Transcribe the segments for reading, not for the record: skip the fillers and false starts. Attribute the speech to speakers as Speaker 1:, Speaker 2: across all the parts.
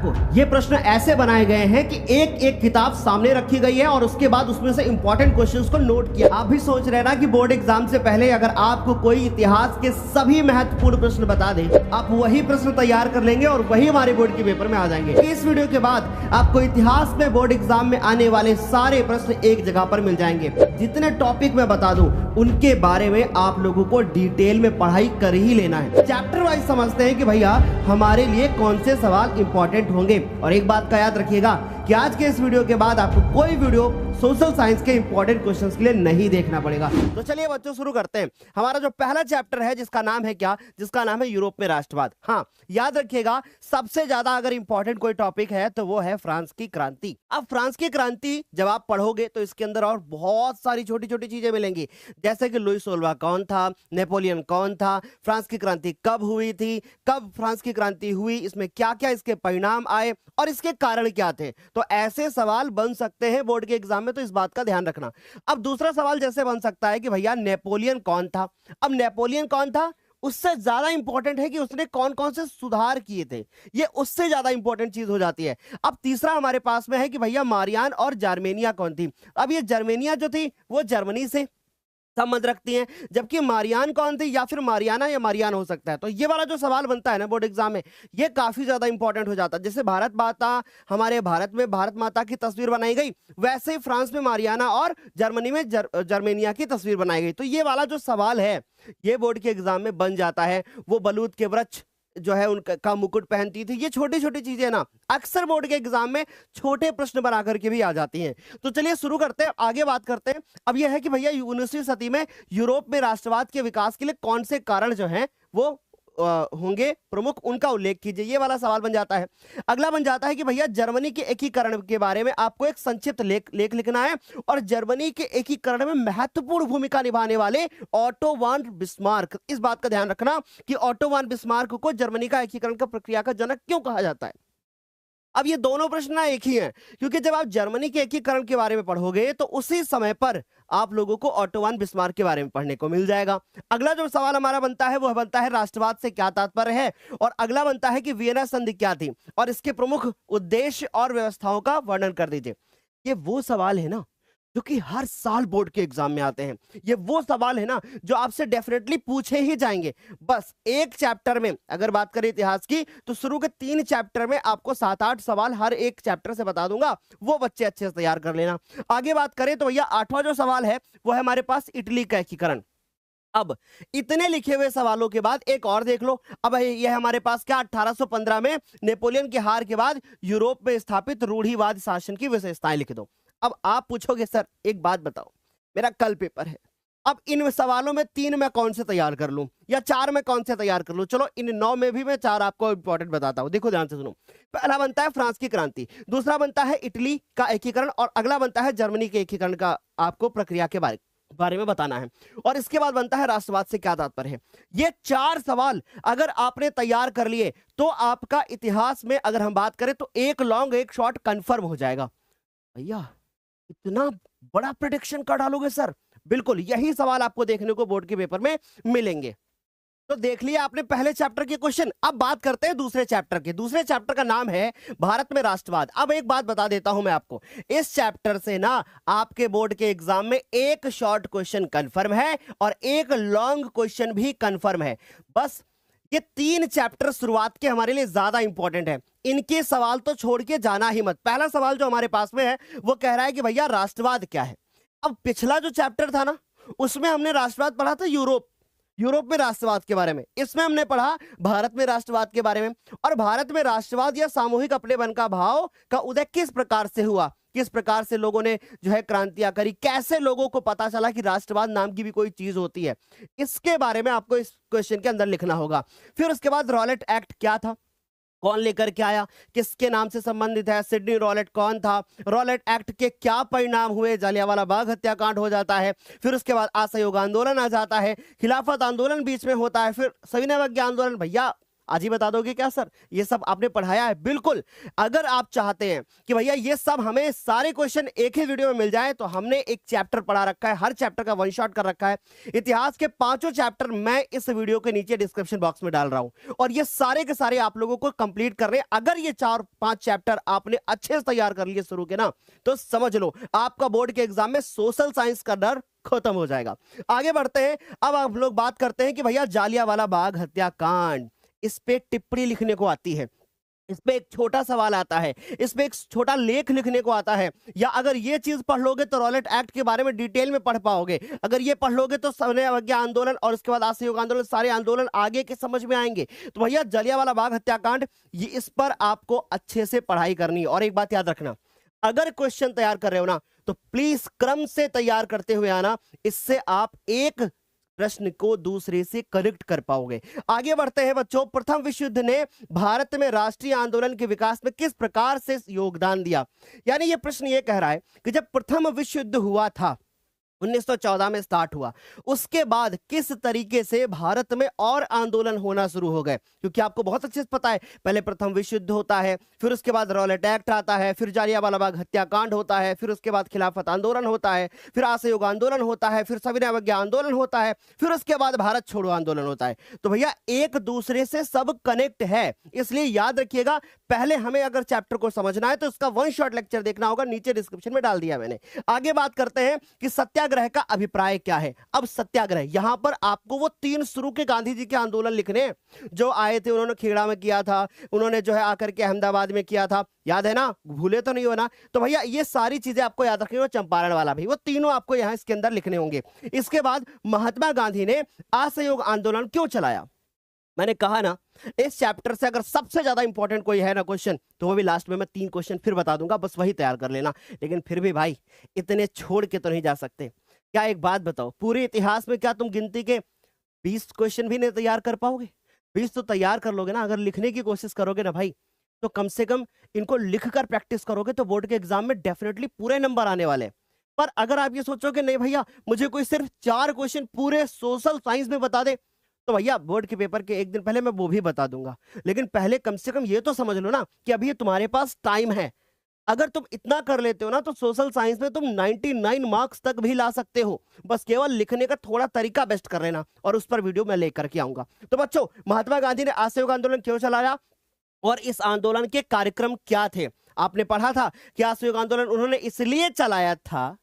Speaker 1: आपको ये प्रश्न ऐसे बनाए गए हैं कि एक एक किताब सामने रखी गई है और उसके बाद उसमें से इंपॉर्टेंट क्वेश्चंस को नोट किया। आप भी सोच रहे हैं ना कि बोर्ड एग्जाम से पहले अगर आपको कोई इतिहास के सभी महत्वपूर्ण प्रश्न बता दे, आप वही प्रश्न तैयार कर लेंगे और वही हमारे बोर्ड के पेपर में आ जाएंगे। इस वीडियो के बाद आपको इतिहास में बोर्ड एग्जाम में आने वाले सारे प्रश्न एक जगह पर मिल जाएंगे। जितने टॉपिक मैं बता दूं उनके बारे में आप लोगों को डिटेल में पढ़ाई कर ही लेना है। चैप्टर वाइज समझते हैं कि भैया हमारे लिए कौन से सवाल इंपॉर्टेंट होंगे। और एक बात का याद रखिएगा कि आज के इस वीडियो के बाद आपको कोई वीडियो सोशल साइंस के इंपॉर्टेंट क्वेश्चंस के लिए नहीं देखना पड़ेगा। तो चलिए बच्चों शुरू करते हैं। हमारा जो पहला चैप्टर है जिसका नाम है क्या, जिसका नाम है यूरोप में राष्ट्रवाद। हाँ, याद रखिएगा सबसे ज्यादा अगर इंपॉर्टेंट कोई टॉपिक है तो वो है फ्रांस की क्रांति। अब फ्रांस की क्रांति जब आप पढ़ोगे तो इसके अंदर और बहुत सारी छोटी छोटी चीजें मिलेंगी, जैसे कि लुई 16वां कौन था, नेपोलियन कौन था, फ्रांस की क्रांति कब हुई थी, कब फ्रांस की क्रांति हुई, इसमें क्या क्या इसके परिणाम आए और इसके कारण क्या थे। तो ऐसे सवाल बन सकते हैं बोर्ड के एग्जाम में, तो इस बात का ध्यान रखना। अब दूसरा सवाल जैसे बन सकता है कि भैया नेपोलियन कौन था। अब नेपोलियन कौन था उससे ज्यादा इंपॉर्टेंट है कि उसने कौन कौन से सुधार किए थे, ये उससे ज्यादा इंपॉर्टेंट चीज हो जाती है। अब तीसरा हमारे पास में है कि भैया मारियान और जर्मेनिया कौन थी। अब ये जर्मेनिया जो थी वो जर्मनी से संबंध रखती हैं, जबकि मारियान कौन थी, या फिर मारियाना या मारियान हो सकता है। तो ये वाला जो सवाल बनता है ना बोर्ड एग्जाम में, ये काफी ज्यादा इंपॉर्टेंट हो जाता है। जैसे भारत माता, हमारे भारत में भारत माता की तस्वीर बनाई गई, वैसे ही फ्रांस में मारियाना और जर्मनी में जर्मेनिया की तस्वीर बनाई गई। तो ये वाला जो सवाल है ये बोर्ड के एग्जाम में बन जाता है। वो बलूत के वृक्ष जो है उनका मुकुट पहनती थी। ये छोटी छोटी चीजें ना अक्सर बोर्ड के एग्जाम में छोटे प्रश्न बना करके भी आ जाती हैं। तो चलिए शुरू करते हैं, आगे बात करते हैं। अब यह है कि भैया 19वीं सदी में यूरोप में राष्ट्रवाद के विकास के लिए कौन से कारण जो हैं वो होंगे प्रमुख, उनका उल्लेख कीजिए। ये वाला सवाल बन जाता है। अगला बन जाता है कि भैया जर्मनी के एकीकरण के बारे में आपको एक संक्षिप्त लेख लिखना है और जर्मनी के एकीकरण में महत्वपूर्ण भूमिका निभाने वाले ऑटो वान बिस्मार्क, इस बात का ध्यान रखना कि ऑटो वान बिस्मार्क को जर्मनी का एकीकरण का प्रक्रिया का जनक क्यों कहा जाता है। अब ये दोनों प्रश्न ना एक ही हैं, क्योंकि जब आप जर्मनी के एकीकरण के बारे में पढ़ोगे तो उसी समय पर आप लोगों को ऑटो वान बिस्मार्क के बारे में पढ़ने को मिल जाएगा। अगला जो सवाल हमारा बनता है वह बनता है राष्ट्रवाद से क्या तात्पर्य है, और अगला बनता है कि वियना संधि क्या थी और इसके प्रमुख उद्देश्य और व्यवस्थाओं का वर्णन कर दीजिए। ये वो सवाल है ना जो कि हर साल बोर्ड के एग्जाम में आते हैं। ये वो सवाल है ना जो आपसे डेफिनेटली पूछे ही जाएंगे। बस एक चैप्टर में अगर बात करें इतिहास की तो शुरू के 3 चैप्टर में आपको 7-8 सवाल हर एक चैप्टर से बता दूंगा, वो बच्चे अच्छे से तैयार कर लेना। आगे बात करें तो भैया 8वां जो सवाल है वो है हमारे पास इटली का एकीकरण। अब इतने लिखे हुए सवालों के बाद एक और देख लो। अब यह हमारे पास क्या 1815 में नेपोलियन की हार के बाद यूरोप में स्थापित रूढ़िवादी शासन की विशेषताएं लिख दो। अब आप पूछोगे सर एक बात बताओ, मेरा कल पेपर है, अब इन सवालों में 3 मैं कौन से तैयार कर लूं या 4 में कौन से तैयार कर लूं। चलो इन 9 में भी मैं 4 आपको इंपॉर्टेंट बताता हूं, देखो ध्यान से सुनो। पहला बनता है फ्रांस की क्रांति, दूसरा बनता है इटली का एकीकरण और अगला बनता है जर्मनी के एकीकरण का आपको प्रक्रिया के बारे में बताना है, और इसके बाद बनता है राष्ट्रवाद से क्या तात्पर्य है। ये 4 सवाल अगर आपने तैयार कर लिए तो आपका इतिहास में अगर हम बात करें तो एक लॉन्ग एक शॉर्ट कंफर्म हो जाएगा। भैया इतना बड़ा प्रेडिक्शन कर डालोगे सर, बिल्कुल यही सवाल आपको देखने को बोर्ड के पेपर में मिलेंगे। तो देख लिया आपने पहले चैप्टर के क्वेश्चन। अब बात करते हैं दूसरे चैप्टर के। दूसरे चैप्टर का नाम है भारत में राष्ट्रवाद। अब एक बात बता देता हूं मैं आपको, इस चैप्टर से ना आपके बोर्ड के एग्जाम में एक शॉर्ट क्वेश्चन कंफर्म है और एक लॉन्ग क्वेश्चन भी कंफर्म है। बस ये 3 चैप्टर शुरुआत के हमारे लिए ज्यादा इंपॉर्टेंट है, इनके सवाल तो छोड़ के जाना ही मत। पहला सवाल जो हमारे पास में है वो कह रहा है कि भैया राष्ट्रवाद क्या है। अब पिछला जो चैप्टर था ना उसमें हमने राष्ट्रवाद पढ़ा था यूरोप में राष्ट्रवाद के बारे में, इसमें हमने पढ़ा भारत में राष्ट्रवाद के बारे में। और भारत में राष्ट्रवाद या सामूहिक अपनेपन का भाव का उदय किस प्रकार से हुआ, किस प्रकार से लोगों ने जो है क्रांतियां करी, कैसे लोगों को पता चला कि राष्ट्रवाद नाम की भी कोई चीज होती है, इसके बारे में आपको इस क्वेश्चन के अंदर लिखना होगा। फिर उसके बाद रॉलेट एक्ट क्या था, कौन लेकर के आया, किसके नाम से संबंधित है, सिडनी रॉलेट कौन था, रॉलेट एक्ट के क्या परिणाम हुए, जलियांवाला बाग हत्याकांड हो जाता है, फिर उसके बाद असहयोग आंदोलन आ जाता है, खिलाफत आंदोलन बीच में होता है, फिर सविनय अवज्ञा आंदोलन। भैया आज ही बता दोगे क्या सर ये सब आपने पढ़ाया है? बिल्कुल। अगर आप चाहते हैं कि भैया ये सब हमें सारे क्वेश्चन एक ही वीडियो में मिल जाए तो हमने एक चैप्टर पढ़ा रखा है, हर चैप्टर का वन शॉट कर रखा है। इतिहास के 5 चैप्टर मैं इस वीडियो के नीचे डिस्क्रिप्शन बॉक्स में डाल रहा हूं और ये सारे के सारे आप लोगों को कंप्लीट कर रहे हैं। अगर ये 4-5 चैप्टर आपने अच्छे से तैयार कर लिए शुरू के ना, तो समझ लो आपका बोर्ड के एग्जाम में सोशल साइंस का डर खत्म हो जाएगा। आगे बढ़ते हैं। अब आप लोग बात करते हैं कि भैया जालियांवाला बाग हत्याकांड, इस पे टिप्पणी लिखने को आती है, इस पे एक छोटा सवाल आता है, इस पे एक छोटा लेख लिखने को आता है, या अगर ये चीज पढ़ लोगे तो रॉलेट एक्ट के बारे में डिटेल में पढ़ पाओगे। अगर ये पढ़ लोगे तो सविनय अवज्ञा आंदोलन और उसके बाद असहयोग आंदोलन, सारे आंदोलन आगे के समझ में आएंगे। तो भैया जालियांवाला बाग हत्याकांड, ये इस पर आपको अच्छे से पढ़ाई करनी है। और एक बात याद रखना, अगर क्वेश्चन तैयार कर रहे हो ना तो प्लीज क्रम से तैयार करते हुए आना, इससे आप एक प्रश्न को दूसरे से कनेक्ट कर पाओगे। आगे बढ़ते हैं बच्चों। प्रथम विश्व युद्ध ने भारत में राष्ट्रीय आंदोलन के विकास में किस प्रकार से योगदान दिया? यानी ये प्रश्न ये कह रहा है कि जब प्रथम विश्व युद्ध हुआ था 1914 में स्टार्ट हुआ, उसके बाद किस तरीके से भारत में और आंदोलन होना शुरू हो गए? क्योंकि आपको बहुत अच्छे से पता है, पहले प्रथम विश्व युद्ध होता है, फिर उसके बाद रॉलेट एक्ट आता है, फिर जालियांवाला बाग हत्याकांड होता है, फिर उसके बाद खिलाफत आंदोलन होता है, फिर असहयोग आंदोलन होता है, फिर सविनय अवज्ञा आंदोलन होता है, फिर उसके बाद भारत छोड़ो आंदोलन होता है। तो भैया एक दूसरे से सब कनेक्ट है, इसलिए याद रखिएगा। पहले हमें अगर चैप्टर को समझना है तो इसका वन शॉट लेक्चर देखना होगा, नीचे डिस्क्रिप्शन में डाल दिया मैंने। आगे बात करते हैं कि सत्याग्रह का अभिप्राय क्या है। अब सत्याग्रह, यहां पर आपको वो 3 शुरू के गांधी जी के आंदोलन लिखने हैं जो आए थे। उन्होंने खेड़ा में किया था, उन्होंने जो है आकर के अहमदाबाद में किया था, याद है ना? भूले तो नहीं हो ना? तो भैया ये सारी चीजें आपको याद रखनी हो, चंपारण वाला भी, वो तीनों आपको यहां इसके अंदर लिखने होंगे। इसके बाद महात्मा गांधी ने असहयोग आंदोलन क्यों चलाया? मैंने कहा ना, इस चैप्टर से अगर सबसे ज्यादा इंपॉर्टेंट कोई है ना क्वेश्चन, तो वो भी लास्ट में मैं 3 क्वेश्चन फिर बता दूंगा, बस वही तैयार कर लेना। लेकिन फिर भी भाई इतने छोड़ के तो नहीं जा सकते। क्या एक बात बताओ, पूरे इतिहास में क्या तुम गिनती के 20 क्वेश्चन भी नहीं तैयार कर पाओगे? 20 तो तैयार कर लोगे ना। अगर लिखने की कोशिश करोगे ना भाई, तो कम से कम इनको लिखकर प्रैक्टिस करोगे तो बोर्ड के एग्जाम में डेफिनेटली पूरे नंबर आने वाले। पर अगर आप ये सोचोगे नहीं भैया मुझे कोई सिर्फ 4 क्वेश्चन पूरे सोशल साइंस में बता दे, तो भैया बोर्ड के पेपर के एक दिन पहले मैं वो भी बता दूंगा। लेकिन पहले कम से कम ये तो समझ लो ना कि अभी तुम्हारे पास टाइम है। अगर तुम इतना कर लेते हो ना तो सोशल साइंस में तुम 99 मार्क्स तक भी ला सकते हो। बस केवल लिखने का थोड़ा तरीका बेस्ट कर लेना, और उस पर वीडियो मैं लेकर के आऊंगा। तो बच्चों, महात्मा गांधी ने असहयोग आंदोलन क्यों चलाया और इस आंदोलन के कार्यक्रम क्या थे? आपने पढ़ा था कि असहयोग आंदोलन उन्होंने इसलिए चलाया था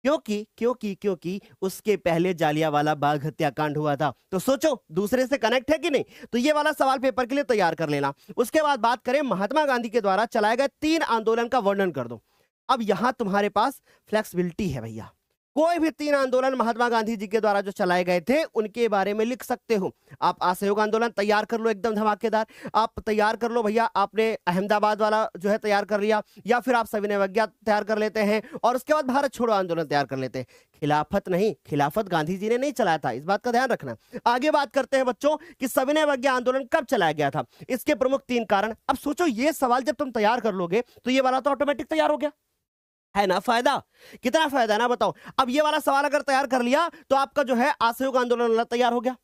Speaker 1: क्योंकि उसके पहले जालियांवाला बाग हत्याकांड हुआ था। तो सोचो दूसरे से कनेक्ट है कि नहीं? तो ये वाला सवाल पेपर के लिए तैयार कर लेना। उसके बाद बात करें महात्मा गांधी के द्वारा चलाए गए 3 आंदोलन का वर्णन कर दो। अब यहां तुम्हारे पास फ्लेक्सिबिलिटी है भैया, कोई भी 3 आंदोलन महात्मा गांधी जी के द्वारा जो चलाए गए थे उनके बारे में लिख सकते हो। आप असहयोग आंदोलन तैयार कर लो एकदम धमाकेदार, आप तैयार कर लो भैया, आपने अहमदाबाद वाला जो है तैयार कर लिया, या फिर आप सविनय अवज्ञा तैयार कर लेते हैं, और उसके बाद भारत छोड़ो आंदोलन तैयार कर लेते हैं। खिलाफत नहीं, खिलाफत गांधी जी ने नहीं चलाया था, इस बात का ध्यान रखना। आगे बात करते हैं बच्चों कि सविनय अवज्ञा आंदोलन कब चलाया गया था, इसके प्रमुख 3 कारण। अब सोचो ये सवाल जब तुम तैयार कर लोगे तो ये वाला तो ऑटोमेटिक तैयार हो गया, है ना? फायदा कितना फायदा है ना, बताओ। अब ये वाला सवाल अगर तैयार कर लिया तो आपका जो है असहयोग आंदोलन तैयार हो गया।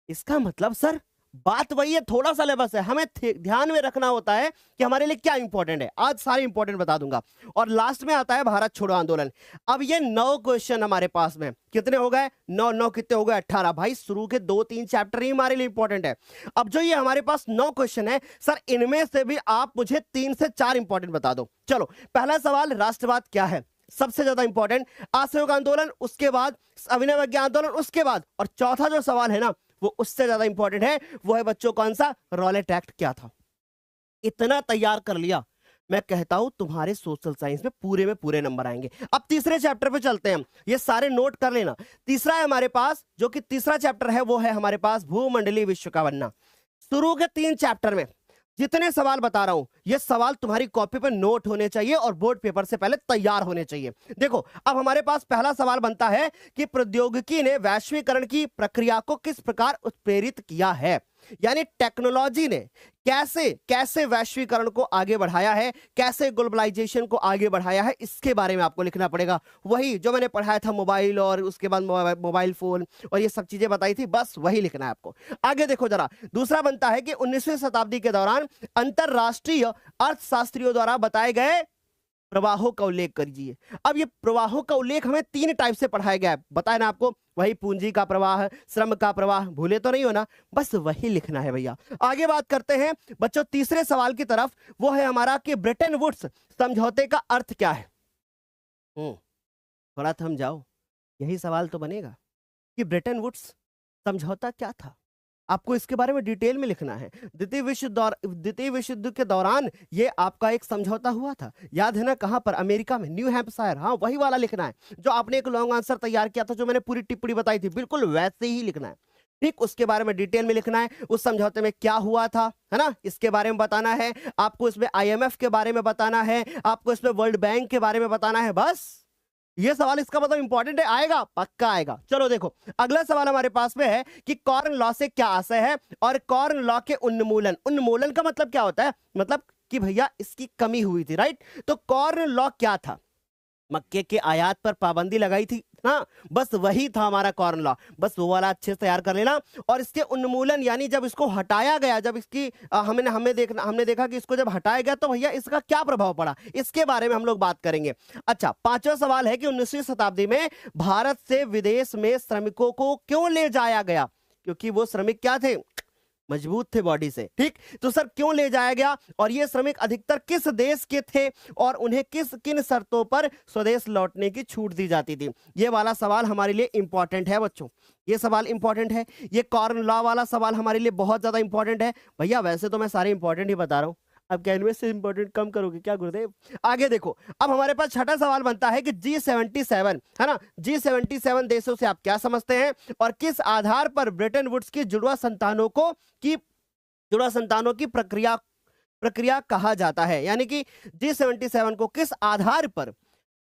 Speaker 1: इसका मतलब सर बात वही है, थोड़ा सा सिलेबस है, हमें ध्यान में रखना होता है कि हमारे लिए क्या इंपॉर्टेंट है। आज सारे इंपॉर्टेंट बता दूंगा। और लास्ट में आता है भारत छोड़ो आंदोलन। अब ये 9 क्वेश्चन हमारे पास में कितने हो गए? 9 कितने हो गए? 18। भाई शुरू के 2-3 चैप्टर ही हमारे लिए इंपॉर्टेंट है। अब जो ये हमारे पास 9 क्वेश्चन है सर, इनमें से भी आप मुझे 3 से 4 इंपॉर्टेंट बता दो। चलो, पहला सवाल राष्ट्रवाद क्या है, सबसे ज्यादा इंपॉर्टेंट। असहयोग आंदोलन, उसके बाद सविनय अवज्ञा आंदोलन, उसके बाद, और चौथा जो सवाल है ना वो उससे ज्यादा इंपॉर्टेंट है, वो है बच्चों कौन सा? रॉलेट एक्ट क्या था। इतना तैयार कर लिया, मैं कहता हूं तुम्हारे सोशल साइंस में पूरे नंबर आएंगे। अब तीसरे चैप्टर पे चलते हैं, ये सारे नोट कर लेना। तीसरा है हमारे पास, जो कि तीसरा चैप्टर है वो है हमारे पास भूमंडलीय विश्व का बनना। शुरू के 3 चैप्टर में जितने सवाल बता रहा हूं ये सवाल तुम्हारी कॉपी पर नोट होने चाहिए और बोर्ड पेपर से पहले तैयार होने चाहिए। देखो, अब हमारे पास पहला सवाल बनता है कि प्रौद्योगिकी ने वैश्वीकरण की प्रक्रिया को किस प्रकार उत्प्रेरित किया है। यानी टेक्नोलॉजी ने कैसे कैसे वैश्वीकरण को आगे बढ़ाया है, कैसे ग्लोबलाइजेशन को आगे बढ़ाया है, इसके बारे में आपको लिखना पड़ेगा। वही जो मैंने पढ़ाया था मोबाइल और उसके बाद मोबाइल फोन और ये सब चीजें बताई थी, बस वही लिखना है आपको। आगे देखो जरा, दूसरा बनता है कि 19वीं शताब्दी के दौरान अंतरराष्ट्रीय अर्थशास्त्रियों द्वारा बताए गए प्रवाहों का उल्लेख करिए। अब ये प्रवाहों का उल्लेख हमें 3 टाइप से पढ़ाया गया है, बताया ना आपको, वही पूंजी का प्रवाह, श्रम का प्रवाह, भूले तो नहीं हो ना, बस वही लिखना है भैया। आगे बात करते हैं बच्चों तीसरे सवाल की तरफ, वो है हमारा कि ब्रेटन वुड्स समझौते का अर्थ क्या है। थोड़ा थम जाओ, यही सवाल तो बनेगा कि ब्रेटन वुड्स समझौता क्या था, आपको इसके बारे में डिटेल में लिखना है। द्वितीय विश्व युद्ध के दौरान ये आपका एक समझौता हुआ था, याद है ना, कहां पर, अमेरिका में, न्यू हैम्पशायर, हाँ वही वाला लिखना है जो आपने एक लॉन्ग आंसर तैयार किया था, जो मैंने पूरी टिप्पणी बताई थी, बिल्कुल वैसे ही लिखना है। ठीक, उसके बारे में डिटेल में लिखना है, उस समझौते में क्या हुआ था, है ना, इसके बारे में बताना है आपको, इसमें IMF के बारे में बताना है आपको, इसमें वर्ल्ड बैंक के बारे में बताना है, बस ये सवाल इसका मतलब इंपॉर्टेंट है, आएगा, पक्का आएगा। चलो देखो, अगला सवाल हमारे पास में है कि कॉर्न लॉ से क्या आशय है, और कॉर्न लॉ के उन्मूलन, उन्मूलन का मतलब क्या होता है, मतलब कि भैया इसकी कमी हुई थी, राइट। तो कॉर्न लॉ क्या था, मक्के के आयात पर पाबंदी लगाई थी ना, बस वही था हमारा कॉर्न लॉ, बस वो वाला अच्छे से तैयार कर लेना। और इसके उन्मूलन यानी जब इसको हटाया गया, जब इसकी हमने देखा कि इसको जब हटाया गया तो भैया इसका क्या प्रभाव पड़ा, इसके बारे में हम लोग बात करेंगे। अच्छा, 5वां सवाल है कि 19वीं शताब्दी में भारत से विदेश में श्रमिकों को क्यों ले जाया गया, क्योंकि वो श्रमिक क्या थे, मजबूत थे बॉडी से। ठीक, तो सर क्यों ले जाया गया, और ये श्रमिक अधिकतर किस देश के थे, और उन्हें किन शर्तों पर स्वदेश लौटने की छूट दी जाती थी। ये वाला सवाल हमारे लिए इंपॉर्टेंट है बच्चों, ये सवाल इंपॉर्टेंट है, ये कॉर्न लॉ वाला सवाल हमारे लिए बहुत ज्यादा इंपॉर्टेंट है भैया। वैसे तो मैं सारे इंपॉर्टेंट ही बता रहा हूं, अब क्या इनमें से इंपॉर्टेंट कम करोगे क्या गुरुदेव। आगे देखो, अब हमारे पास छठा सवाल बनता है कि G77, है ना, G77 देशों से आप क्या समझते हैं, और किस आधार पर ब्रेटन वुड्स की जुड़वा संतानों की प्रक्रिया कहा जाता है, यानी कि G77 को किस आधार पर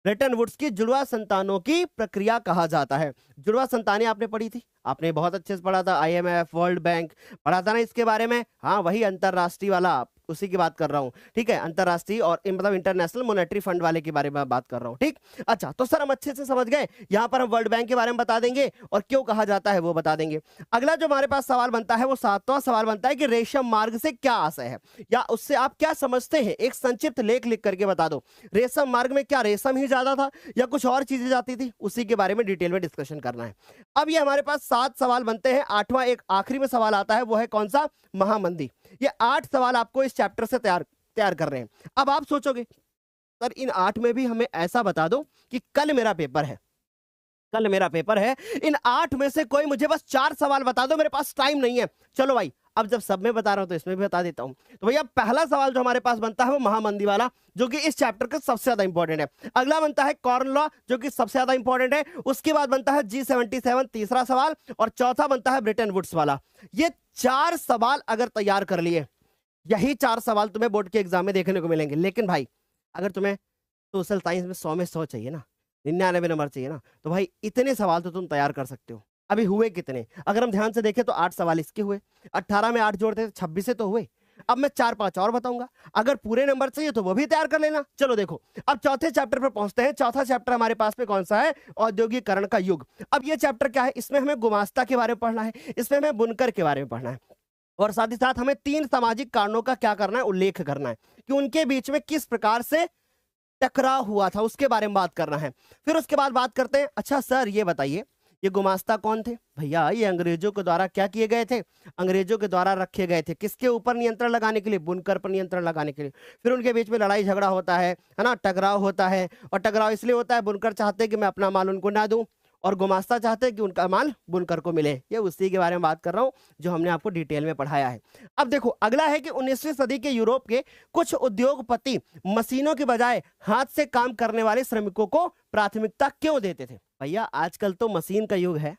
Speaker 1: ब्रेटन वुड्स की जुड़वा संतानों की प्रक्रिया कहा जाता है। जुड़वा संतानें आपने पढ़ी थी, आपने बहुत अच्छे से पढ़ा था, IMF, वर्ल्ड बैंक पढ़ा था ना इसके बारे में, हाँ वही अंतरराष्ट्रीय वाला, उसी की बात कर रहा हूं। ठीक है, अंतरराष्ट्रीय और मतलब इंटरनेशनल मॉनेटरी फंड वाले के बारे में बात कर रहा हूं। ठीक, अच्छा, तो सर हम अच्छे से समझ गए, यहां पर हम वर्ल्ड बैंक के बारे में बता देंगे और क्यों कहा जाता है वो बता देंगे। अगला जो हमारे पास सवाल बनता है वो 7वां सवाल बनता है कि रेशम मार्ग से क्या आशय है, या उससे आप क्या समझते हैं, एक संक्षिप्त लेख लिख करके बता दो। रेशम मार्ग में क्या रेशम ही ज्यादा था या कुछ और चीजें जाती थी, उसी के बारे में डिटेल में डिस्कशन करना है। अब ये हमारे पास 7 सवाल बनते हैं, 8वां एक आखिरी में सवाल आता है, वो है कौन सा, महामंदी। ये 8 सवाल आपको इस चैप्टर से तैयार कर रहे हैं। अब आप सोचोगे सर इन 8 में भी हमें ऐसा बता दो कि कल मेरा पेपर है, इन 8 में से कोई मुझे बस 4 सवाल बता दो, मेरे पास टाइम नहीं है। चलो भाई, अब जब सब में बता रहा हूं तो इसमें भी बता देता हूं। तो भैया पहला सवाल जो हमारे पास बनता है वो महामंदी वाला, जो कि इस चैप्टर का सबसे ज्यादा इंपॉर्टेंट है। अगला बनता है कॉर्न लॉ, जो कि सबसे ज्यादा इंपॉर्टेंट है। उसके बाद बनता है G77 तीसरा सवाल, और चौथा बनता है ब्रेटन वुड्स वाला। ये 4 सवाल अगर तैयार कर लिए, यही 4 सवाल तुम्हें बोर्ड के एग्जाम में देखने को मिलेंगे। लेकिन भाई अगर तुम्हें सोशल साइंस में 100 में 100 चाहिए ना, 99 नंबर चाहिए ना, तो भाई इतने सवाल तो तुम तैयार कर सकते हो। अभी हुए कितने, अगर हम ध्यान से देखें तो 8 सवाल इसके हुए, 18 में 8 जोड़ते 26 से तो हुए। अब मैं 4-5 और बताऊंगा, अगर पूरे नंबर चाहिए तो वो भी तैयार कर लेना। चलो देखो, अब चौथे चैप्टर पर पहुंचते हैं। चौथा चैप्टर हमारे पास में कौन सा है, औद्योगिकरण का युग। अब ये चैप्टर क्या है, इसमें हमें गुमास्ता के बारे में पढ़ना है, इसमें हमें बुनकर के बारे में पढ़ना है, और साथ ही साथ हमें 3 सामाजिक कारणों का क्या करना है, उल्लेख करना है कि उनके बीच में किस प्रकार से टकराव हुआ था, उसके बारे में बात करना है। फिर उसके बाद बात करते हैं, अच्छा सर ये बताइए ये गुमास्ता कौन थे। भैया ये अंग्रेजों के द्वारा क्या किए गए थे, अंग्रेजों के द्वारा रखे गए थे, किसके ऊपर नियंत्रण लगाने के लिए, बुनकर पर नियंत्रण लगाने के लिए। फिर उनके बीच में लड़ाई झगड़ा होता है ना, टकराव होता है, और टकराव इसलिए होता है, बुनकर चाहते हैं कि मैं अपना माल उनको ना दूं, और गुमास्ता चाहते हैं कि उनका माल बुनकर को मिले। ये उसी के बारे में बात कर रहा हूं जो हमने आपको डिटेल में पढ़ाया है। अब देखो अगला है कि 19वीं सदी के यूरोप के कुछ उद्योगपति मशीनों के बजाय हाथ से काम करने वाले श्रमिकों को प्राथमिकता क्यों देते थे। भैया आजकल तो मशीन का युग है,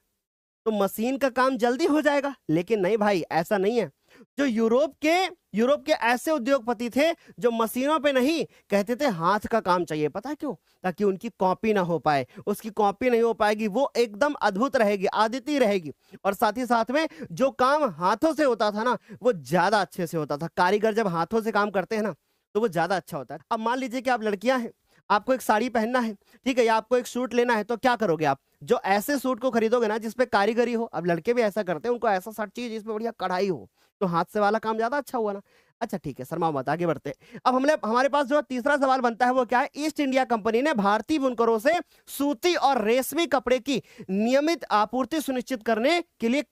Speaker 1: तो मशीन का काम जल्दी हो जाएगा, लेकिन नहीं भाई ऐसा नहीं है। जो यूरोप के ऐसे उद्योगपति थे जो मशीनों पे नहीं, कहते थे हाथ का काम चाहिए। पता है क्यों? ताकि उनकी कॉपी ना हो पाए, उसकी कॉपी नहीं हो पाएगी, वो एकदम अद्भुत रहेगी, अद्वितीय रहेगी। और साथ ही साथ में जो काम हाथों से होता था ना, वो ज्यादा अच्छे से होता था। कारीगर जब हाथों से काम करते हैं ना, तो वो ज्यादा अच्छा होता है। अब मान लीजिए कि आप लड़कियां हैं, आपको एक साड़ी पहनना है, ठीक है, या आपको एक सूट लेना है, तो क्या करोगे आप? जो ऐसे सूट को खरीदोगे ना जिसपे कारीगरी हो, अब लड़के भी ऐसा करते हैं, उनको ऐसा शर्ट चाहिए जिसपे बढ़िया कढ़ाई हो, तो हाथ से वाला काम ज्यादा अच्छा हुआ ना। अच्छा ठीक है, शर्माओ मत, आगे बढ़ते हैं। अब हमारे पास जो तीसरा सवाल बनता है वो क्या है? ईस्ट इंडिया कंपनी ने भारतीय बुनकरों से सूती और रेशमी कपड़े की नियमित आपूर्ति सुनिश्चित करने के लिए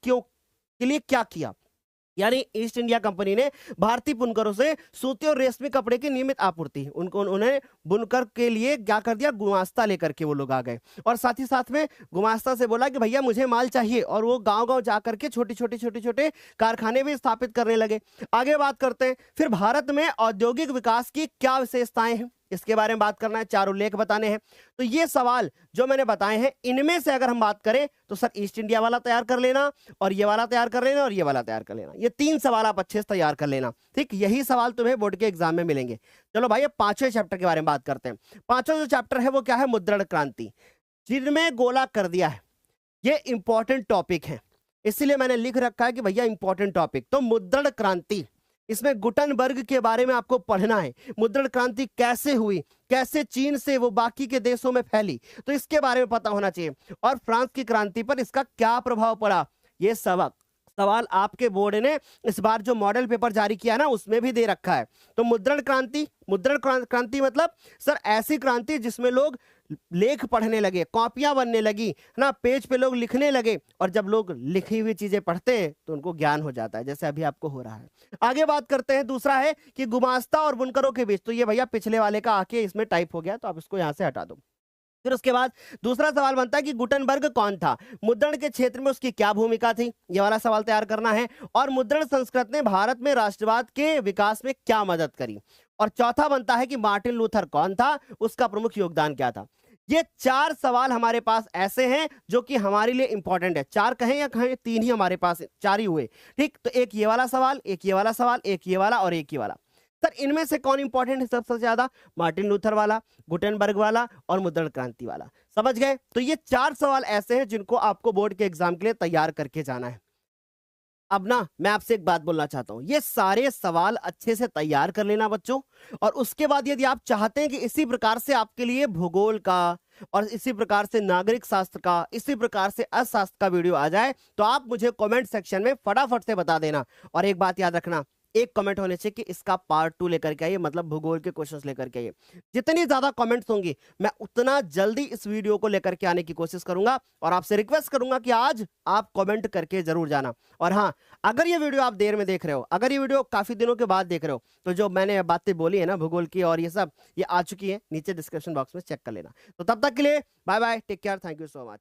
Speaker 1: क्या किया? यानी ईस्ट इंडिया कंपनी ने भारतीय बुनकरों से सूती और रेशमी कपड़े की नियमित आपूर्ति, उन्हें बुनकर के लिए क्या कर दिया? गुमास्ता लेकर के वो लोग आ गए, और साथ ही साथ में गुमास्ता से बोला कि भैया मुझे माल चाहिए, और वो गांव-गांव जाकर के छोटे-छोटे कारखाने भी स्थापित करने लगे। आगे बात करते हैं, फिर भारत में औद्योगिक विकास की क्या विशेषताएं हैं, इसके बारे में बात करना है, 4 उल्लेख बताने हैं। तो ये सवाल जो मैंने बताए हैं, इनमें से अगर हम बात करें तो सर ईस्ट इंडिया वाला तैयार कर लेना, और ये वाला तैयार कर लेना, और ये वाला तैयार कर लेना। ये 3 सवाल आप अच्छे से तैयार कर लेना, ठीक। यही सवाल तुम्हें बोर्ड के एग्जाम में मिलेंगे। चलो भाई, अब 5वें चैप्टर के बारे में बात करते हैं। 5वां जो चैप्टर है वो क्या है? मुद्रण क्रांति। जिनमें गोला कर दिया है, ये इंपॉर्टेंट टॉपिक है, इसीलिए मैंने लिख रखा है कि भैया इंपॉर्टेंट टॉपिक। तो मुद्रण क्रांति, इसमें गुटनबर्ग के बारे में आपको पढ़ना है। मुद्रण क्रांति कैसे हुई, कैसे चीन से वो बाकी के देशों में फैली, तो इसके बारे में पता होना चाहिए। और फ्रांस की क्रांति पर इसका क्या प्रभाव पड़ा, ये सवाल आपके बोर्ड ने इस बार जो मॉडल पेपर जारी किया ना, उसमें भी दे रखा है। तो मुद्रण क्रांति मतलब सर ऐसी क्रांति जिसमें लोग लेख पढ़ने लगे, कॉपियां बनने लगी, है ना, पेज पे लोग लिखने लगे, और जब लोग लिखी हुई चीजें पढ़ते हैं तो उनको ज्ञान हो जाता है, जैसे अभी आपको हो रहा है। आगे बात करते हैं, दूसरा है कि गुमास्ता और बुनकरों के बीच, तो ये भैया पिछले वाले का आके इसमें टाइप हो गया, तो आप इसको यहां से हटा दो। फिर उसके बाद दूसरा सवाल बनता है कि गुटनबर्ग कौन था, मुद्रण के क्षेत्र में उसकी क्या भूमिका थी, ये वाला सवाल तैयार करना है। और मुद्रण संस्कृत ने भारत में राष्ट्रवाद के विकास में क्या मदद करी। और चौथा बनता है कि मार्टिन लूथर कौन था, उसका प्रमुख योगदान क्या था। ये 4 सवाल हमारे पास ऐसे हैं जो कि हमारे लिए इंपॉर्टेंट है। 4 कहें या कहें, 3 ही हमारे पास, 4 ही हुए, ठीक। तो एक ये वाला सवाल, एक ये वाला सवाल, एक ये वाला और एक ये वाला। सर इनमें से कौन इंपॉर्टेंट है सबसे ज्यादा? मार्टिन लूथर वाला, गुटेनबर्ग वाला और मुद्रण क्रांति वाला। समझ गए? तो ये 4 सवाल ऐसे हैं जिनको आपको बोर्ड के एग्जाम के लिए तैयार करके जाना है। अब ना मैं आपसे एक बात बोलना चाहता हूं, ये सारे सवाल अच्छे से तैयार कर लेना बच्चों, और उसके बाद यदि आप चाहते हैं कि इसी प्रकार से आपके लिए भूगोल का और इसी प्रकार से नागरिक शास्त्र का, इसी प्रकार से अर्थशास्त्र का वीडियो आ जाए, तो आप मुझे कमेंट सेक्शन में फटाफट से बता देना। और एक बात याद रखना, एक कमेंट होने चाहिए कि इसका पार्ट 2 लेकर के आइए, मतलब भूगोल के क्वेश्चंस लेकर के आइए। जितनी ज्यादा कमेंट्स होंगी, मैं उतना जल्दी इस वीडियो को लेकर के आने की कोशिश करूंगा, और आपसे रिक्वेस्ट करूंगा कि आज आप कमेंट करके जरूर जाना। और हाँ, अगर ये वीडियो आप देर में देख रहे हो, अगर ये वीडियो काफी दिनों के बाद देख रहे हो, तो जो मैंने बातें बोली है ना भूगोल की और ये सब, ये आ चुकी है नीचे डिस्क्रिप्शन बॉक्स में, चेक कर लेना। तो तब तक के लिए bye bye, take care, thank you so much.